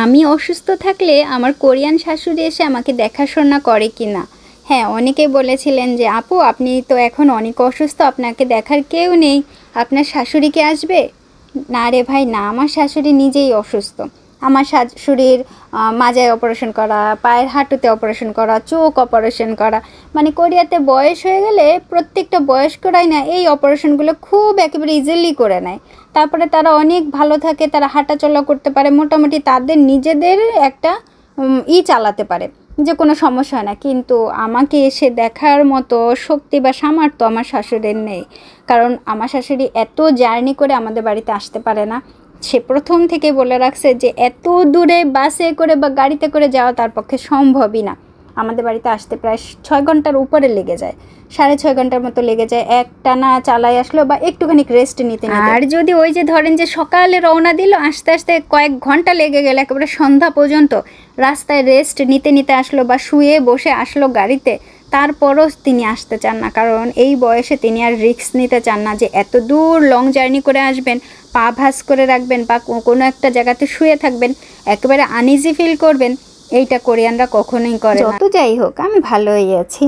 আমি অসুস্থ থাকলে আমার কোরিয়ান শাশুড়ি এসে আমাকে দেখাশোনা করে কি না। হ্যাঁ, অনেকেই বলেছিলেন যে আপু আপনি তো এখন অনেক অসুস্থ, আপনাকে দেখার কেউ নেই, আপনার শাশুড়ি কি আসবে? না রে ভাই না, আমার শাশুড়ি নিজেই অসুস্থ। আমার শাশুড়ির মাজায় অপারেশন করা, পায়ের হাঁটুতে অপারেশন করা, চোখ অপারেশন করা, মানে কোরিয়াতে বয়স হয়ে গেলে প্রত্যেকটা বয়স্করাই না এই অপারেশনগুলো খুব একেবারে ইজিলি করে নেয়। তারপরে তারা অনেক ভালো থাকে, তারা হাঁটাচলা করতে পারে, মোটামুটি তাদের নিজেদের একটা চালাতে পারে, যে কোনো সমস্যা হয় না। কিন্তু আমাকে এসে দেখার মতো শক্তি বা সামর্থ্য আমার শাশুড়ির নেই, কারণ আমার শাশুড়ি এত জার্নি করে আমাদের বাড়িতে আসতে পারে না। সে প্রথম থেকে বলে রাখছে যে এত দূরে বাসে করে বা গাড়িতে করে যাওয়া তার পক্ষে সম্ভবই না। আমাদের বাড়িতে আসতে প্রায় 6 ঘন্টার উপরে লেগে যায়, 6.5 ঘন্টার মতো লেগে যায় একটানা চালাই আসলো বা একটুখানি রেস্ট নিতে নিতে। আর যদি ওই যে ধরেন যে সকালে রওনা দিল, আস্তে আস্তে কয়েক ঘন্টা লেগে গেল, একেবারে সন্ধ্যা পর্যন্ত রাস্তায় রেস্ট নিতে নিতে আসলো বা শুয়ে বসে আসলো গাড়িতে, তারপরও তিনি আসতে চান না, কারণ এই বয়সে তিনি আর রিস্ক নিতে চান না যে এত দূর লং জার্নি করে আসবেন, পা ভাঁজ করে রাখবেন বা কোনো একটা জায়গাতে শুয়ে থাকবেন, একেবারে আনইজি ফিল করবেন। এইটা কোরিয়ানরা কখনোই করে না। যত যাই হোক আমি ভালোই আছি।